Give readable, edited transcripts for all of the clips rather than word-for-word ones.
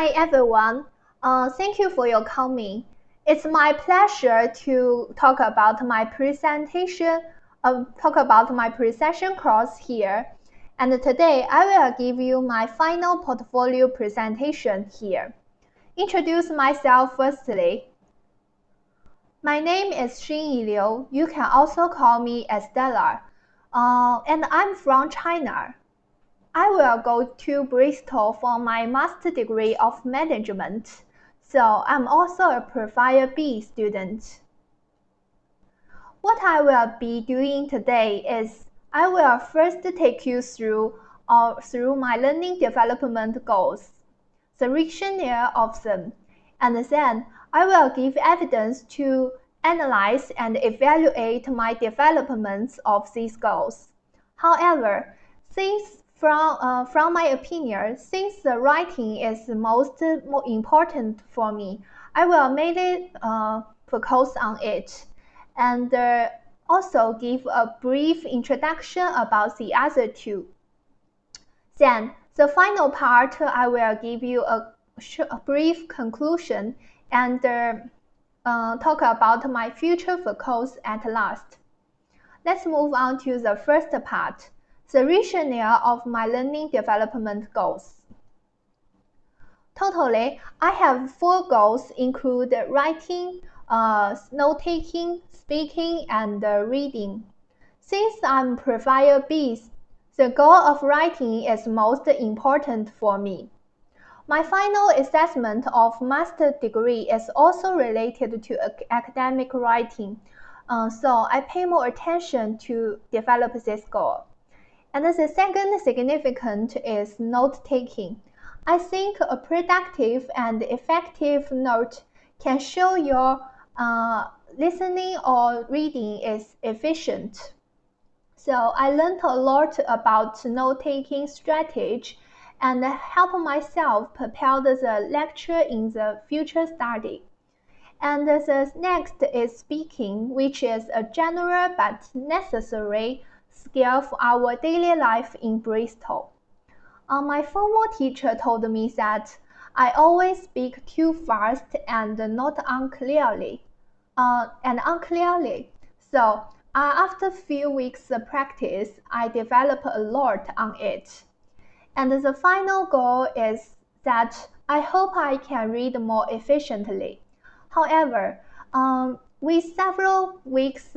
Hi everyone. Thank you for your coming. It's my pleasure to talk about my presentation, course here. And today I will give you my final portfolio presentation here. Introduce myself firstly. My name is Xinyi Liu. You can also call me as Stella. And I'm from China. I will go to Bristol for my master degree of management, so I'm also a Profile B student. What I will be doing today is I will first take you through my learning development goals, the rationale of them, and then I will give evidence to analyze and evaluate my developments of these goals. However, from my opinion, since the writing is more important for me, I will mainly focus on it and also give a brief introduction about the other two. Then, the final part, I will give you a brief conclusion and talk about my future focus at last. Let's move on to the first part, the rationale of my learning development goals. Totally, I have 4 goals include writing, note-taking, speaking, and reading. Since I'm Profile B, the goal of writing is most important for me. My final assessment of master degree is also related to academic writing, so I pay more attention to develop this goal. And the second significant is note-taking. I think a productive and effective note can show your listening or reading is efficient. So I learned a lot about note-taking strategy and help myself prepare the lecture in the future study. And the next is speaking, which is a general but necessary skill for our daily life in Bristol. My former teacher told me that I always speak too fast and not unclearly. So after a few weeks of practice, I developed a lot on it. And the final goal is that I hope I can read more efficiently. However, with several weeks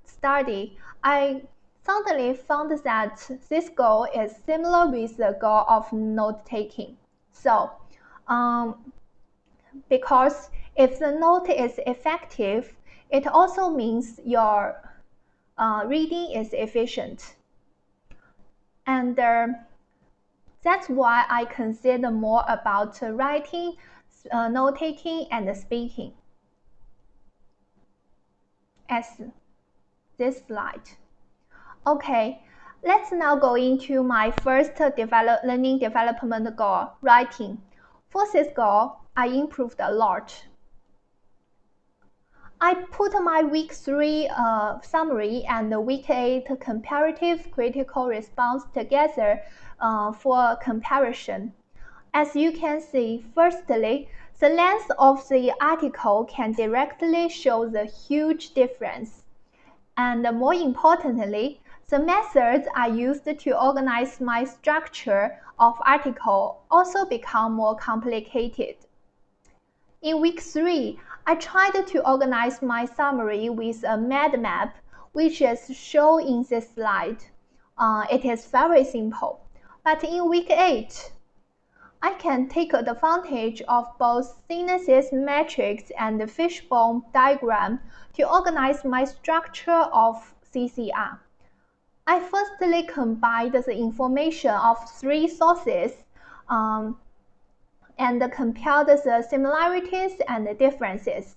study, I suddenly found that this goal is similar with the goal of note-taking. So, because if the note is effective, it also means your reading is efficient. And that's why I consider more about writing, note-taking, and speaking. As this slide. Okay, let's now go into my first learning development goal, writing. For this goal, I improved a lot. I put my week 3 summary and the week 8 comparative critical response together for comparison. As you can see, firstly, the length of the article can directly show the huge difference. And more importantly, the methods I used to organize my structure of article also become more complicated. In week 3, I tried to organize my summary with a mind map, which is shown in this slide. It is very simple. But in week 8, I can take advantage of both synthesis matrix and the fishbone diagram to organize my structure of CCR. I firstly combined the information of 3 sources and compared the similarities and the differences.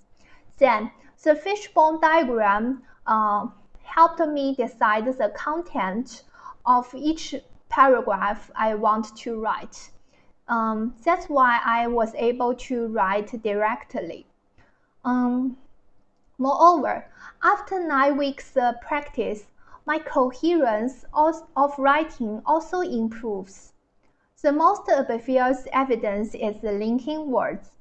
Then, the fishbone diagram helped me decide the content of each paragraph I want to write. That's why I was able to write directly. Moreover, after 9 weeks practice, my coherence of writing also improves. The most obvious evidence is the linking words.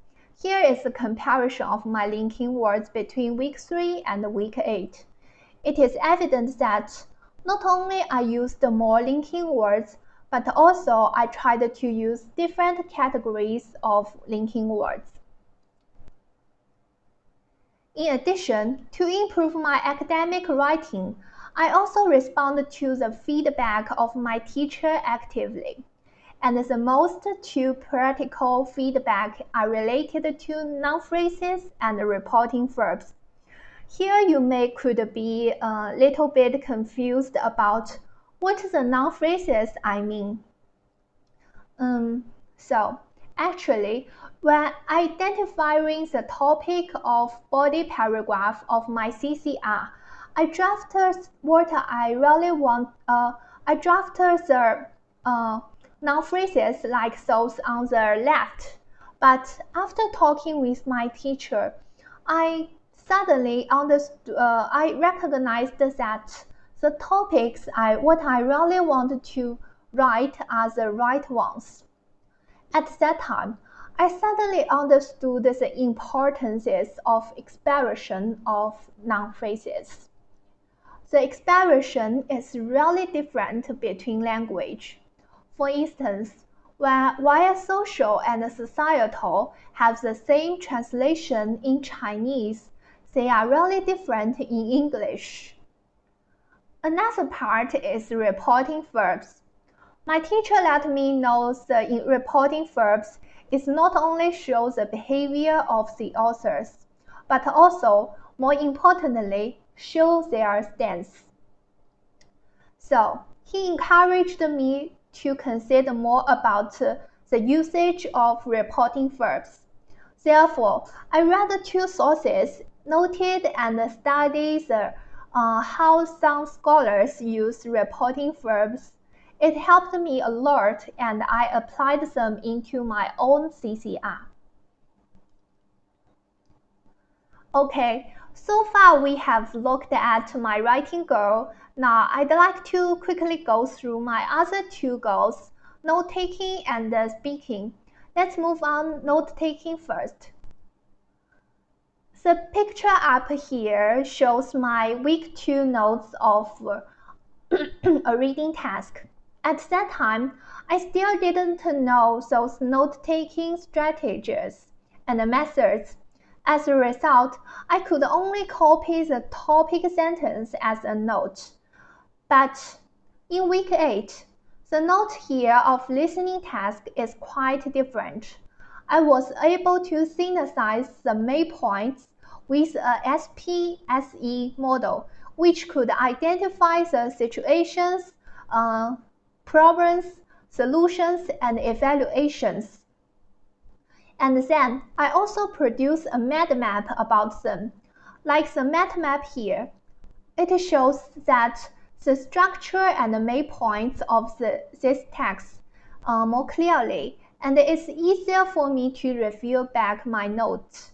Here is a comparison of my linking words between week 3 and week 8. It is evident that not only I used more linking words, but also I tried to use different categories of linking words. In addition, to improve my academic writing, I also responded to the feedback of my teacher actively. And the most two practical feedback are related to noun phrases and reporting verbs. Here you could be a little bit confused about what the noun phrases I mean. So actually, when identifying the topic of body paragraph of my CCR, I drafted what I really want. I drafted the noun phrases like those on the left. But after talking with my teacher, I suddenly understood. I recognized that the topics what I really wanted to write are the right ones. At that time, I suddenly understood the importance of expression of noun phrases. The expression is really different between language. For instance, while social and societal have the same translation in Chinese, they are really different in English. Another part is reporting verbs. My teacher let me know that in reporting verbs is not only shows the behavior of the authors, but also, more importantly, shows their stance. So, he encouraged me to consider more about the usage of reporting verbs. Therefore, I read two sources, noted and studied how some scholars use reporting verbs. It helped me a lot and I applied them into my own CCR. Okay, so far we have looked at my writing goal. Now I'd like to quickly go through my other two goals, note-taking and speaking. Let's move on note-taking first. The picture up here shows my week 2 notes of a reading task. At that time, I still didn't know those note-taking strategies and methods. As a result, I could only copy the topic sentence as a note. But in week 8, the note here of listening task is quite different. I was able to synthesize the main points with a SPSE model, which could identify the situations, problems, solutions, and evaluations. And then I also produced a mind map about them. Like the mind map here, it shows that the structure and the main points of this text more clearly, and it's easier for me to review back my notes.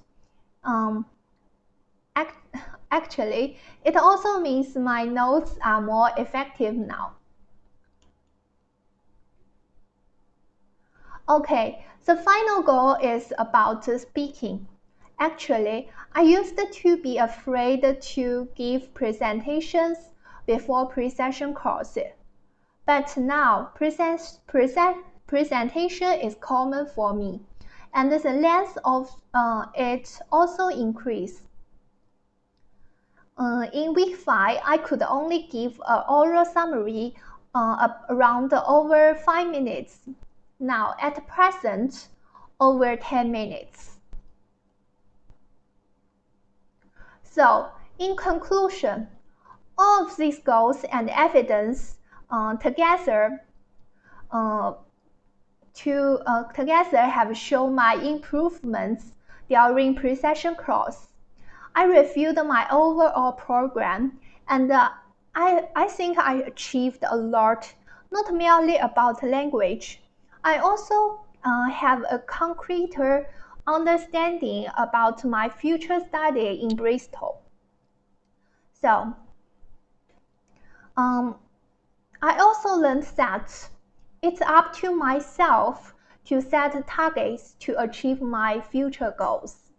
Actually, it also means my notes are more effective now. Okay, the final goal is about speaking. Actually, I used to be afraid to give presentations before pre-session courses. But now, presentation is common for me, and the length of it also increased. In week 5, I could only give an oral summary around over 5 minutes. Now, at present, over 10 minutes. So, in conclusion, all of these goals and evidence together have shown my improvements during pre-session course. I reviewed my overall program, and I think I achieved a lot, not merely about language. I also have a concreter understanding about my future study in Bristol. So, I also learned that it's up to myself to set targets to achieve my future goals.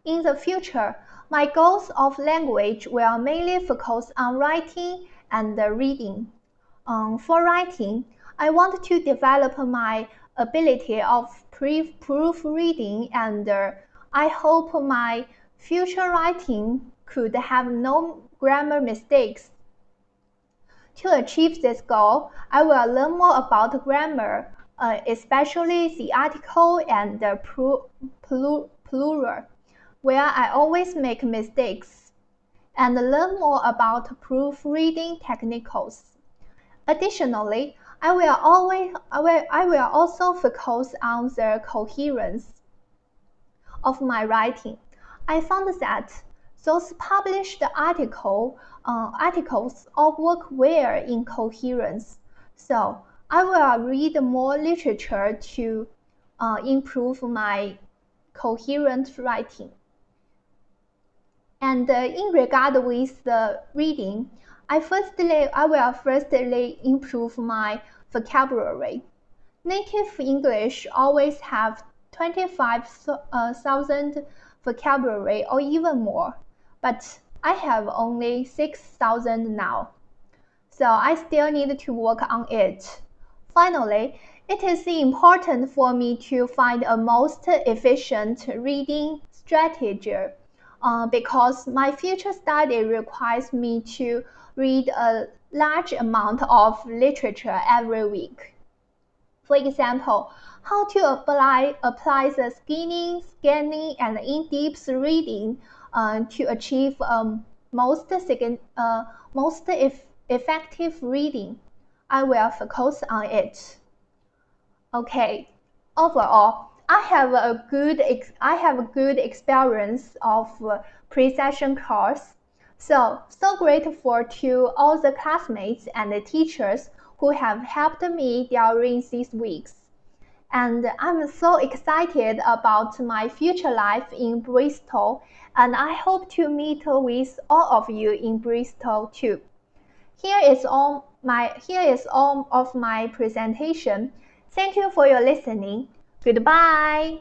In the future, my goals of language will mainly focus on writing and reading. For writing, I want to develop my ability of proofreading, and I hope my future writing could have no grammar mistakes. To achieve this goal, I will learn more about grammar, especially the article and the plural, where I always make mistakes, and learn more about proofreading techniques. Additionally, I will also focus on the coherence of my writing. I found that those published articles all work well in coherence, so I will read more literature to improve my coherent writing. And in regard with the reading, I will firstly improve my vocabulary. Native English always have 25,000 vocabulary or even more, but I have only 6,000 now. So I still need to work on it. Finally, it is important for me to find a most efficient reading strategy because my future study requires me to read a large amount of literature every week. For example, how to apply the scanning, and in-depth reading to achieve most effective reading. I will focus on it. Okay, overall, I have a good experience of pre-session course. So grateful to all the classmates and the teachers who have helped me during these weeks. And I'm so excited about my future life in Bristol, and I hope to meet with all of you in Bristol too. Here is all of my presentation. Thank you for your listening. Goodbye.